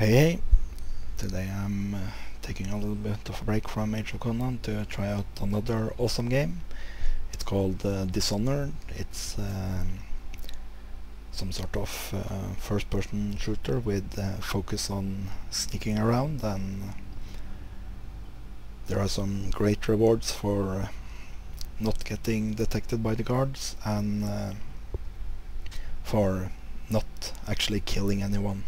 Hey, today I'm taking a little bit of a break from Age of Conan to try out another awesome game. It's called Dishonored. It's some sort of first-person shooter with focus on sneaking around, and there are some great rewards for not getting detected by the guards and for not actually killing anyone.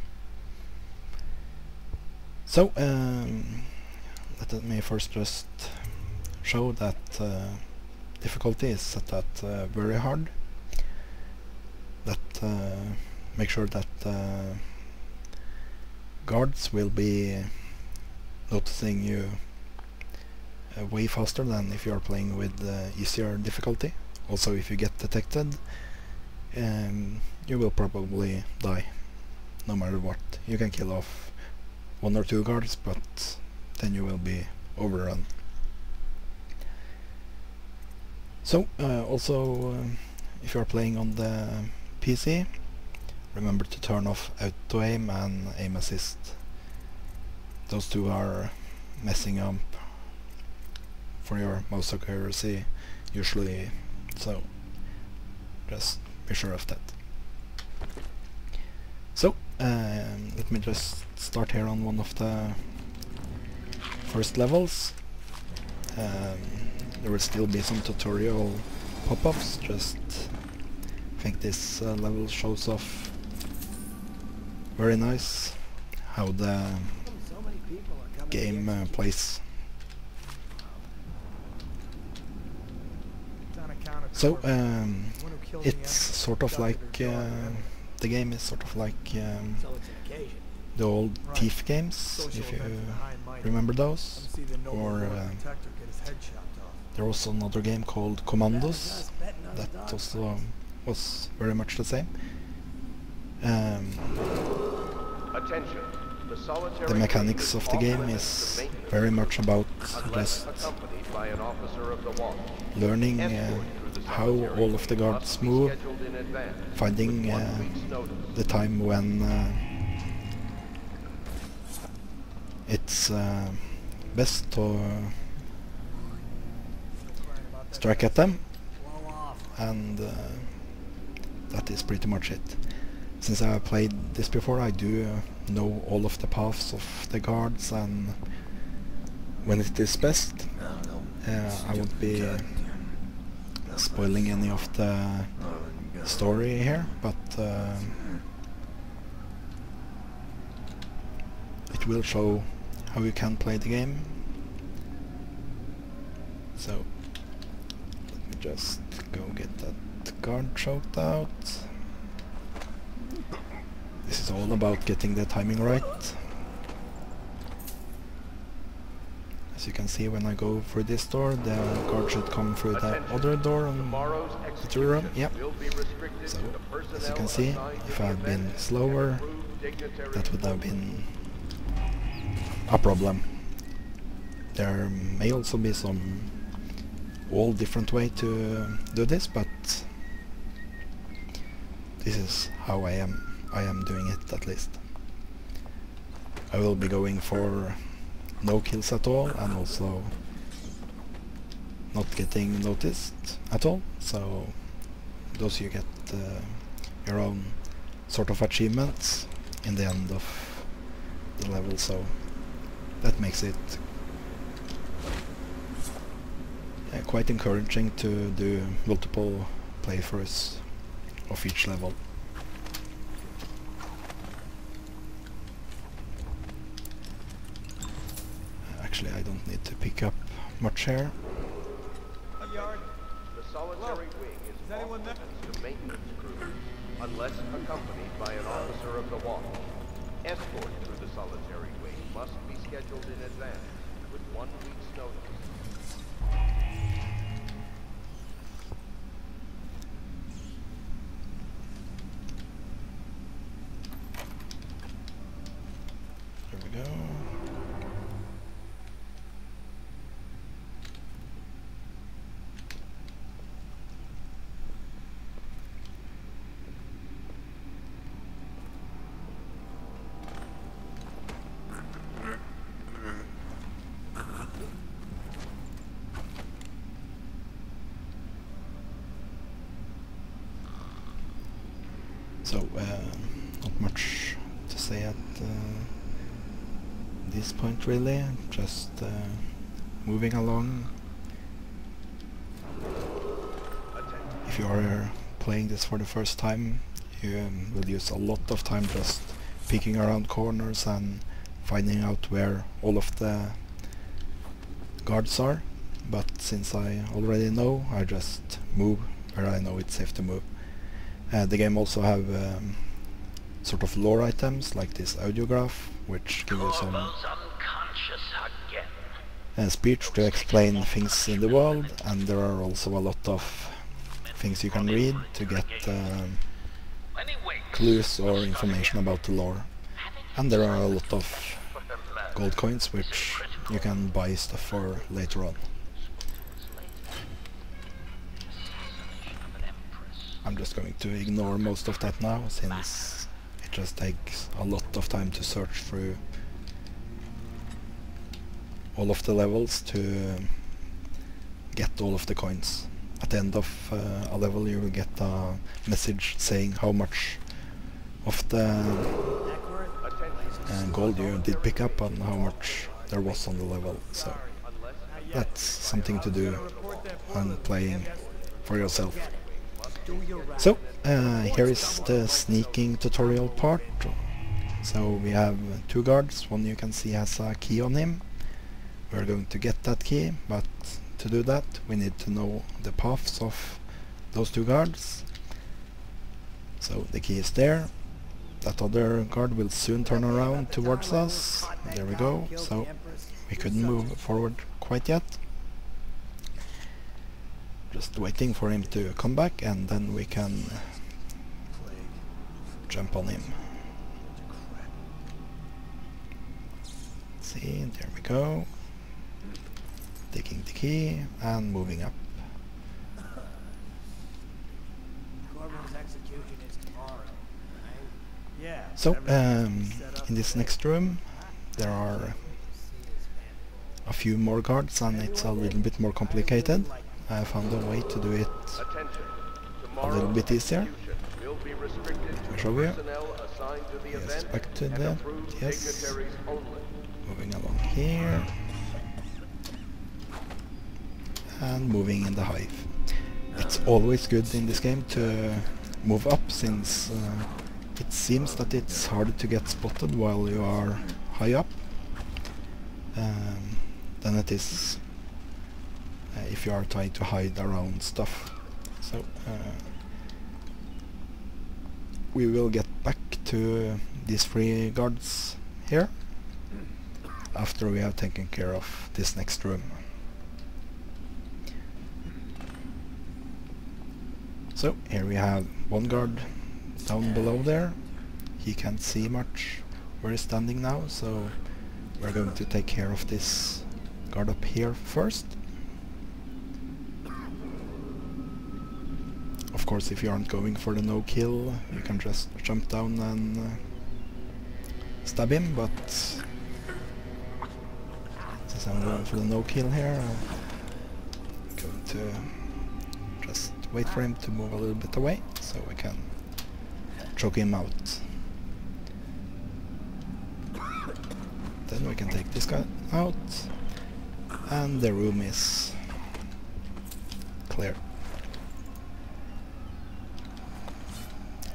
So, let me first just show that difficulty is set at very hard. That make sure that guards will be noticing you way faster than if you are playing with easier difficulty. Also, if you get detected, you will probably die, no matter what. You can kill off one or two guards, but then you will be overrun. So, also, if you are playing on the PC, remember to turn off auto-aim and aim assist. Those two are messing up for your mouse accuracy usually, so just be sure of that. So, let me just start here on one of the first levels. There will still be some tutorial pop-ups. Just I think this level shows off very nice how the game plays. So it's sort of like the game is sort of like the old Thief games, if you remember those. Or there was another game called Commandos that also was very much the same. The mechanics of the game is very much about just learning how all of the guards move, finding the time when it's best to strike at them, and that is pretty much it. Since I have played this before, I do know all of the paths of the guards, and when it is best, I won't be spoiling any of the story here, but it will show how you can play the game. So let me just go get that guard choked out. This is all about getting the timing right. As you can see, when I go through this door, the guard should come through the other door on the tour room. Yep. So, as you can see, if I had been slower, that would have been a problem. There may also be some all different way to do this, but this is how I am doing it, at least. I will be going for no kills at all, and also not getting noticed at all, so those you get your own sort of achievements in the end of the level, so that makes it quite encouraging to do multiple playthroughs of each level. Actually, I don't need to pick up much here. The solitary wing is off to maintenance crew, unless accompanied by an officer of the watch. Escort through the solitary wing must be scheduled in advance, with 1 week's notice. There we go. So, not much to say at this point really, just moving along. If you are playing this for the first time, you will use a lot of time just peeking around corners and finding out where all of the guards are, but since I already know, I just move where I know it's safe to move. The game also have sort of lore items like this audiograph, which give you some speech to explain things in the world, and there are also a lot of things you can read to get clues or information about the lore. And there are a lot of gold coins which you can buy stuff for later on. I'm just going to ignore most of that now, since it just takes a lot of time to search through all of the levels to get all of the coins. At the end of a level you will get a message saying how much of the gold you did pick up and how much there was on the level, so that's something to do when playing for yourself. So, here is the sneaking tutorial part. So we have two guards, one you can see has a key on him. We're going to get that key, but to do that we need to know the paths of those two guards. So the key is there. That other guard will soon turn around towards us. There we go. So we couldn't move forward quite yet. Just waiting for him to come back, and then we can jump on him. See, there we go. Taking the key and moving up. So, in this next room there are a few more guards, and it's a little bit more complicated. I found a way to do it a little bit easier. Let me show you. Yes, back to that. Yes. Moving along here. And moving in the hive. It's always good in this game to move up, since it seems that it's harder to get spotted while you are high up than it is if you are trying to hide around stuff. So we will get back to these three guards here after we have taken care of this next room. So here we have one guard down below there. He can't see much where he's standing now, so we're going to take care of this guard up here first. Of course, if you aren't going for the no kill, you can just jump down and stab him, but since I'm going for the no kill here, I'm going to just wait for him to move a little bit away so we can choke him out. Then we can take this guy out, and the room is clear.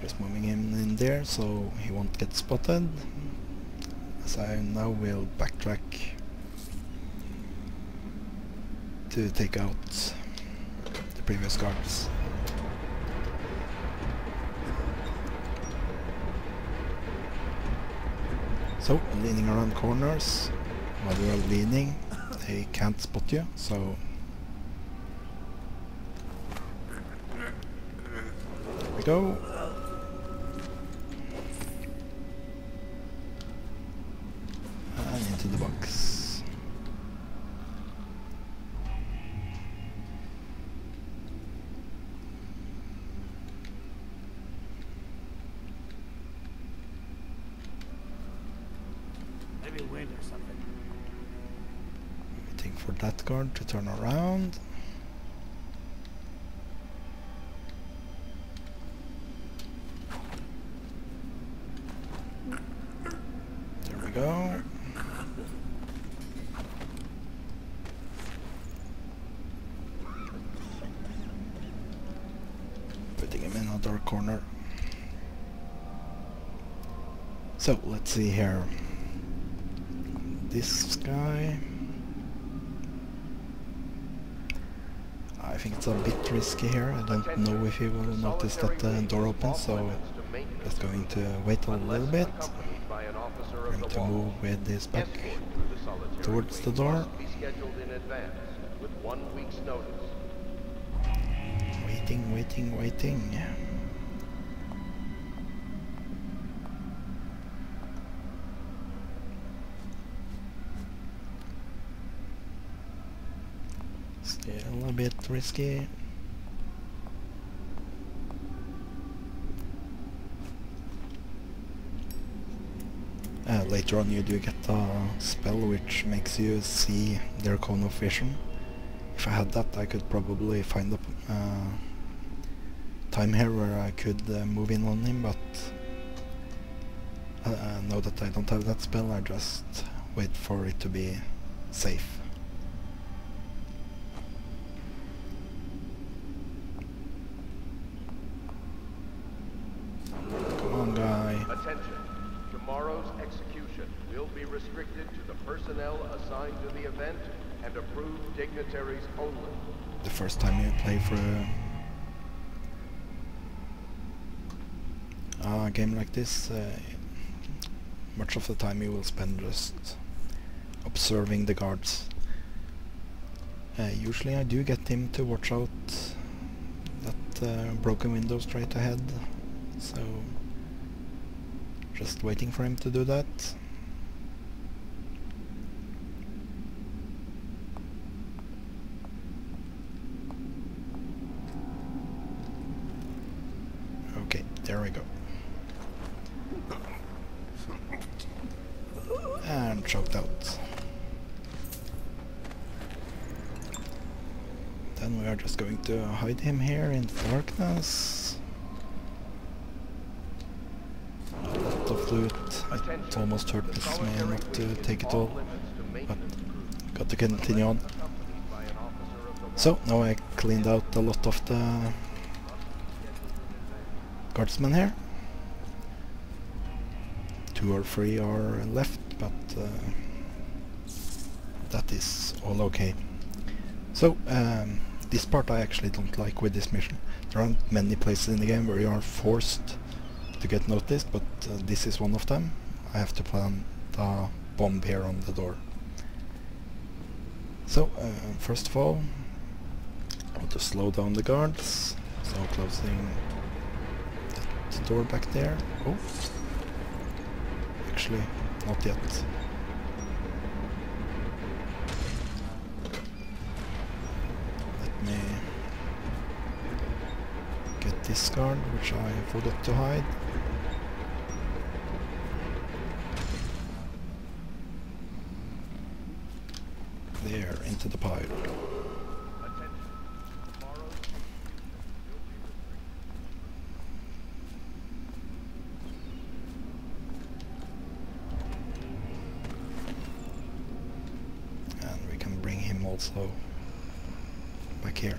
Just moving him in there so he won't get spotted. So I now will backtrack to take out the previous guards. So, leaning around corners, while you are leaning, they can't spot you, so there we go. And into the box. Maybe wind or something. Waiting for that guard to turn around. we go. Putting him in another corner. So let's see here. This guy, I think it's a bit risky here. I don't know if he will notice that the door opens, so just going to wait a little bit. Going to move with his back towards the door. Waiting, waiting, waiting. Still a bit risky. Later on you do get a spell which makes you see their cone of vision. If I had that, I could probably find a time here where I could move in on him, but now that I don't have that spell, I just wait for it to be safe. Come on, guy. Attention. Tomorrow's execution will be restricted to the personnel assigned to the event and approved dignitaries only. The first time you play for a game like this, much of the time you will spend just observing the guards. Usually I do get him to watch out that broken window straight ahead, so just waiting for him to do that. Okay, there we go. And choked out. Then we are just going to hide him here in the darkness. A lot of loot. It almost hurts me not to take it all, but got to continue on. So now I cleaned out a lot of the guardsmen here. 2 or 3 are left, but that is all okay. So this part I actually don't like with this mission. There aren't many places in the game where you are forced to get noticed, but this is one of them. I have to plant a bomb here on the door. So first of all, I want to slow down the guards, so closing the door back there. Oh, actually not yet. Let me get this guard, which I forgot to hide. There, into the pile. And we can bring him also back here.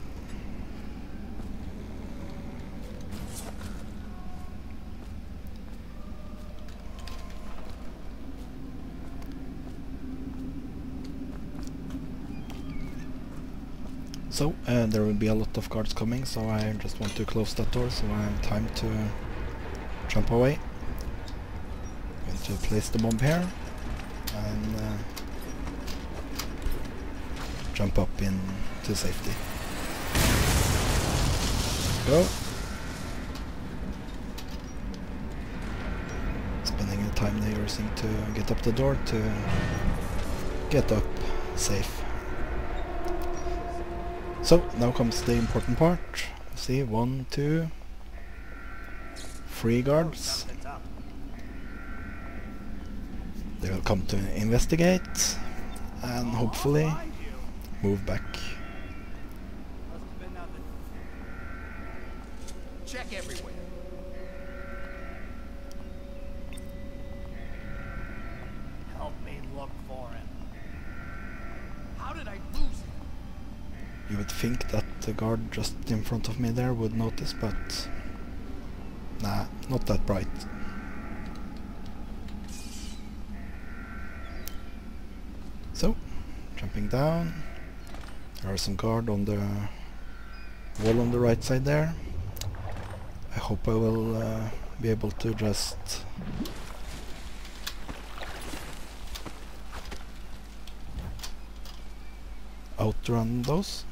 So there will be a lot of guards coming, so I just want to close that door so I have time to jump away. I'm going to place the bomb here and jump up into safety. Go. Spending the time there using to get up the door to get up safe. So now comes the important part. See, 1, 2, 3 guards. They will come to investigate and hopefully move back. Check everywhere. look for him. How did I lose him? You would think that the guard just in front of me there would notice, but nah, not that bright. So, jumping down. There are some guard on the wall on the right side there. I hope I will be able to just outrun those.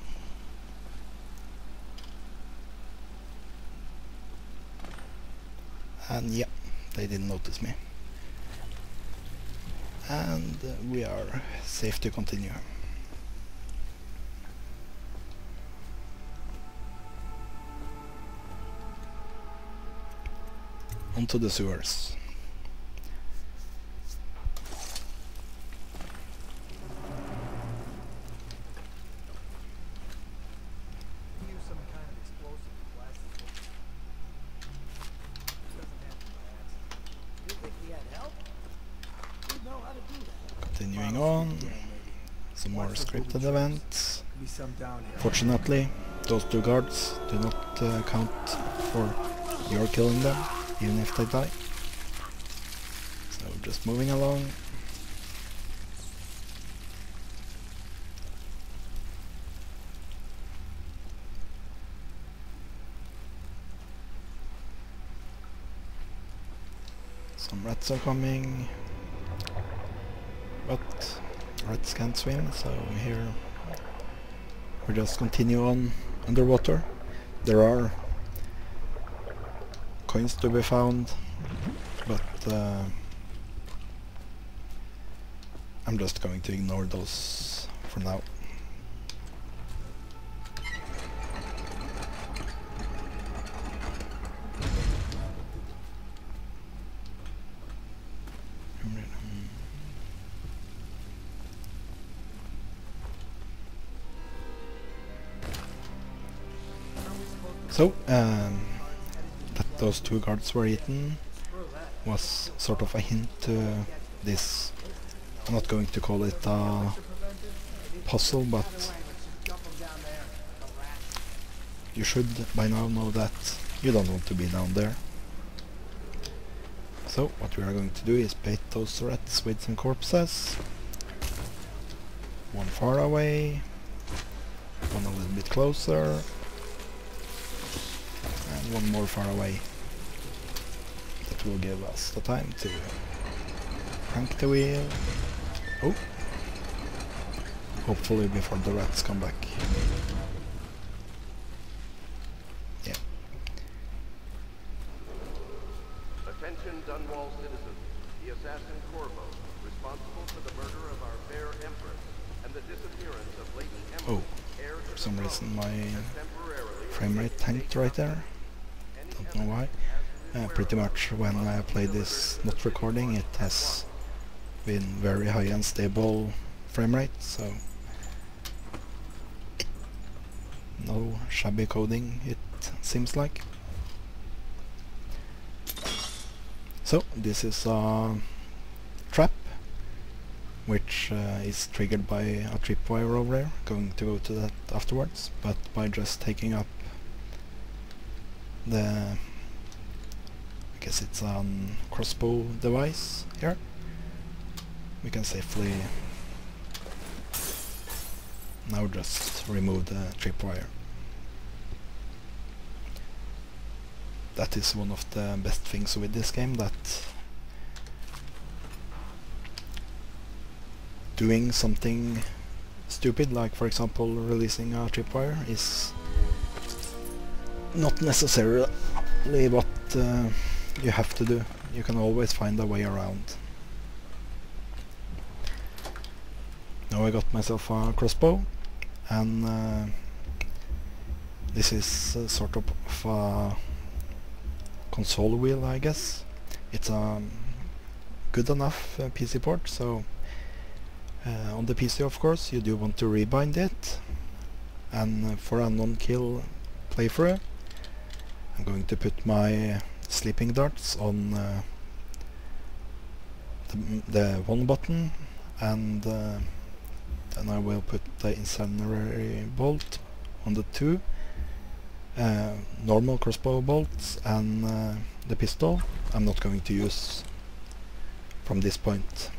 And yeah, they didn't notice me. And we are safe to continue. Onto the sewers. Use some kind of explosive plastic. Doesn't happen by accident. You think we had help? We know how to do that. Continuing on. Some more scripted events. Be some down here. Fortunately, those two guards do not count for your killing them, even if they die. So just moving along. Some rats are coming, but rats can't swim, so here we just continue on underwater. There are coins to be found, but I'm just going to ignore those for now. So, that those two guards were eaten was sort of a hint to this. I'm not going to call it a puzzle, but you should by now know that you don't want to be down there. So, what we are going to do is bait those rats with some corpses. One far away, one a little bit closer, and one more far away. That will give us the time to crank the wheel. Oh! Hopefully before the rats come back. Yeah. Attention Dunwall citizens. The assassin Corvo, responsible for the murder of our fair empress and the disappearance of Lady Emily, heir to For some the reason throne, my has temporarily frame rate tanked right there. Don't know why. Pretty much when I play this not recording, it has been very high and stable frame rate, so no shabby coding, it seems like. So this is a trap which is triggered by a tripwire over there. Going to go to that afterwards, but by just taking up the, I guess it's a crossbow device here, we can safely now just remove the tripwire. That is one of the best things with this game, that doing something stupid, like for example releasing a tripwire, is not necessarily what you have to do. You can always find a way around. Now I got myself a crossbow, and this is sort of a console wheel, I guess. It's a good enough PC port, so on the PC of course you do want to rebind it, and for a non-kill playthrough I'm going to put my sleeping darts on the one button and then I will put the incendiary bolt on the two normal crossbow bolts, and the pistol I'm not going to use from this point,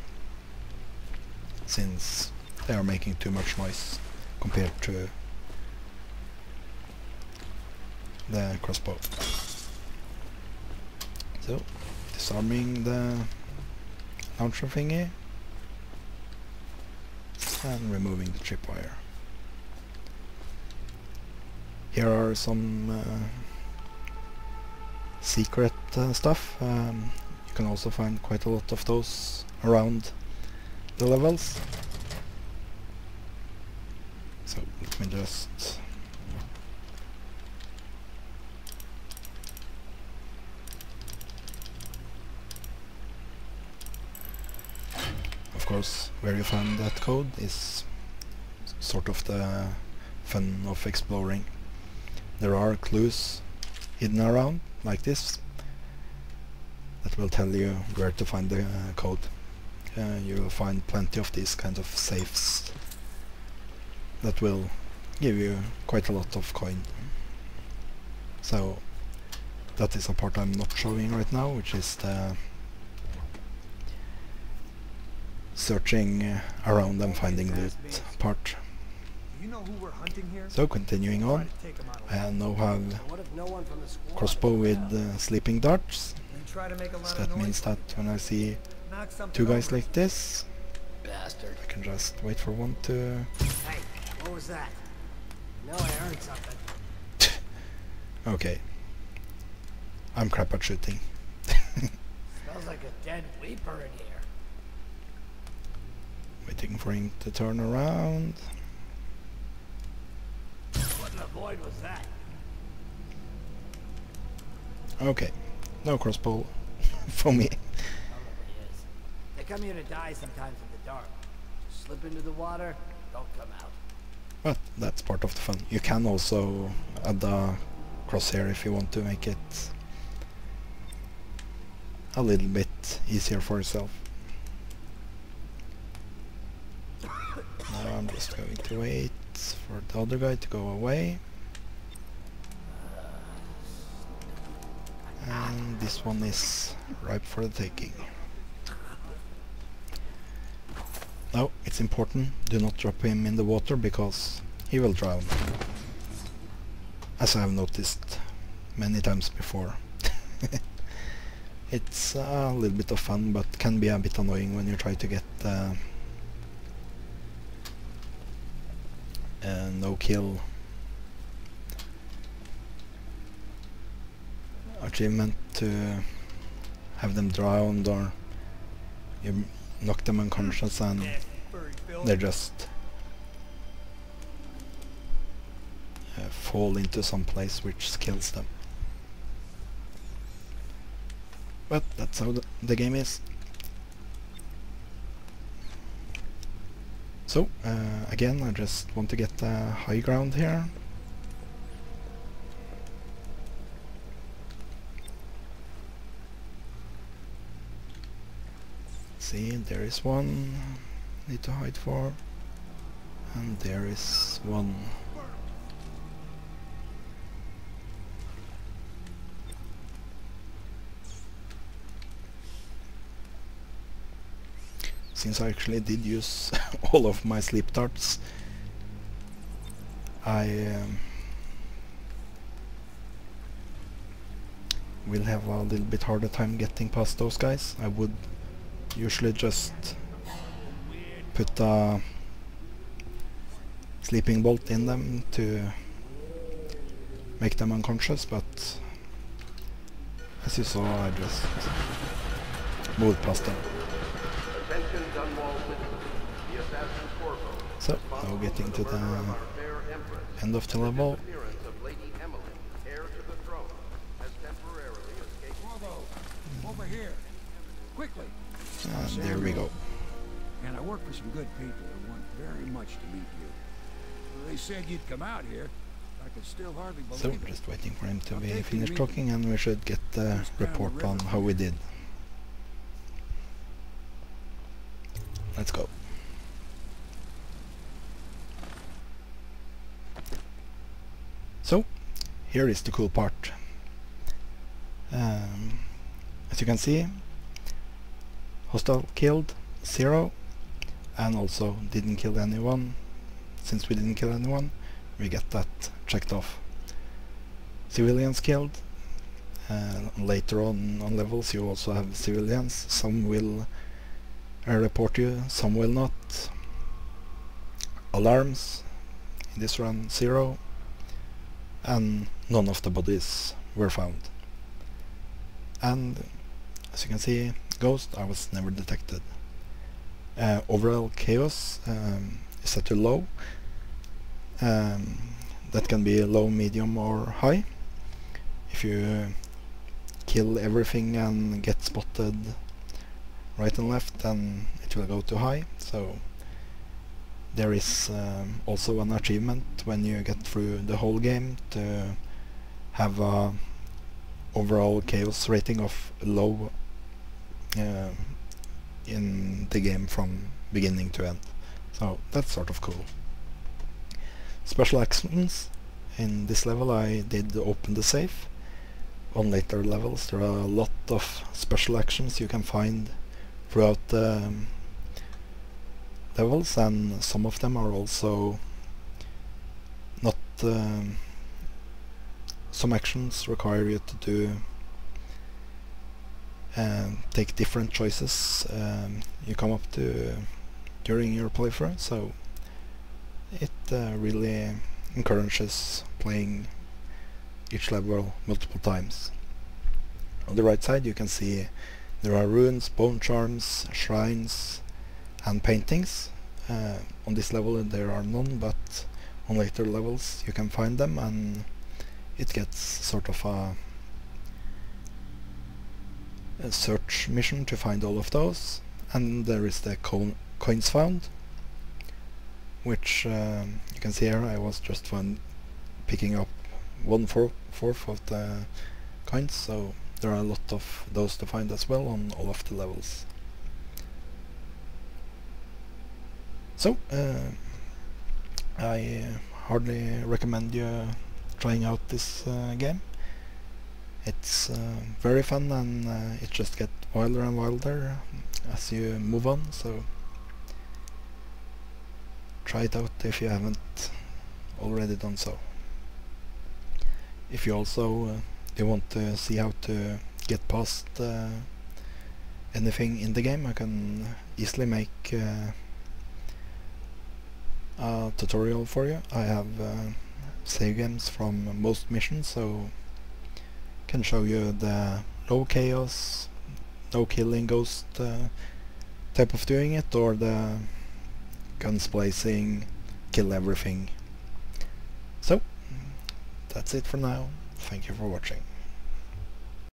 since they are making too much noise compared to the crossbow. So, disarming the launcher thingy and removing the tripwire. Here are some secret stuff. You can also find quite a lot of those around the levels. So let me just of course, where you find that code is sort of the fun of exploring. There are clues hidden around like this that will tell you where to find the code. You will find plenty of these kind of safes that will give you quite a lot of coin. So that is a part I'm not showing right now, which is the searching around and finding loot part. You know who we're hunting here? So continuing on, I now have crossbow with sleeping darts. Try to make a lot So of that noise. means that when I see Knock something two guys over. like this, Bastard. I can just wait for one to... Hey, what was that? No, I heard something. Okay. I'm crap at shooting. Smells like a dead weeper in here. Waiting for him to turn around. What in the void was that? Okay. No crossbow for me. Probably is. They come here to die sometimes in the dark. Just slip into the water, don't come out. But that's part of the fun. You can also add a crosshair if you want to make it a little bit easier for yourself. Now I'm just going to wait for the other guy to go away. And this one is ripe for the taking. Now, it's important, do not drop him in the water because he will drown. As I have noticed many times before. It's a little bit of fun, but can be a bit annoying when you try to get no kill achievement to have them drowned, or you knock them unconscious and they just fall into some place which kills them. But that's how the game is. So, again, I just want to get the high ground here. See, there is one need to hide for, and there is one. Since I actually did use all of my sleep darts, I will have a little bit harder time getting past those guys. I would usually just put a sleeping bolt in them to make them unconscious, but as you saw, I just moved past them. Attention Dunwall citizens. The assassin's Corvo. So, now getting to the Murder of our fair empress. end of the level. Disappearance of Lady Emily, heir to the throne, has temporarily escaped. Corvo, over here. Quickly. And there we go. And I work for some good people who want very much to meet you. They said you'd come out here. I could still hardly believe So, it. just waiting for him to I'll be take you finished meeting. talking, and we should get the Just down the report on river. how we did. Let's go. here is the cool part. As you can see, hostile killed 0, and also didn't kill anyone. Since we didn't kill anyone, we get that checked off. Civilians killed. Later on levels you also have civilians. Some will report you, some will not. Alarms, in this run 0, and none of the bodies were found. And as you can see, ghost, I was never detected. Overall chaos is set to low. That can be low, medium or high. If you kill everything and get spotted right and left, then it will go to high. So there is also an achievement when you get through the whole game to have a overall chaos rating of low in the game from beginning to end. So that's sort of cool. Special actions. In this level I did open the safe. On later levels there are a lot of special actions you can find throughout the levels, and some of them are also not some actions require you to do take different choices you come up to during your playthrough, so it really encourages playing each level multiple times. On the right side you can see there are runes, bone charms, shrines and paintings. On this level there are none, but on later levels you can find them, and it gets sort of a search mission to find all of those. And there is the coins found, which you can see here. I was just picking up 1/4 of the coins, so there are a lot of those to find as well on all of the levels. So I hardly recommend you trying out this game. It's very fun, and it just gets wilder and wilder as you move on, so try it out if you haven't already done so. If you also do want to see how to get past anything in the game, I can easily make a tutorial for you. I have save games from most missions, so can show you the low chaos, no killing ghost type of doing it, or the gun splicing, kill everything. So that's it for now. Thank you for watching.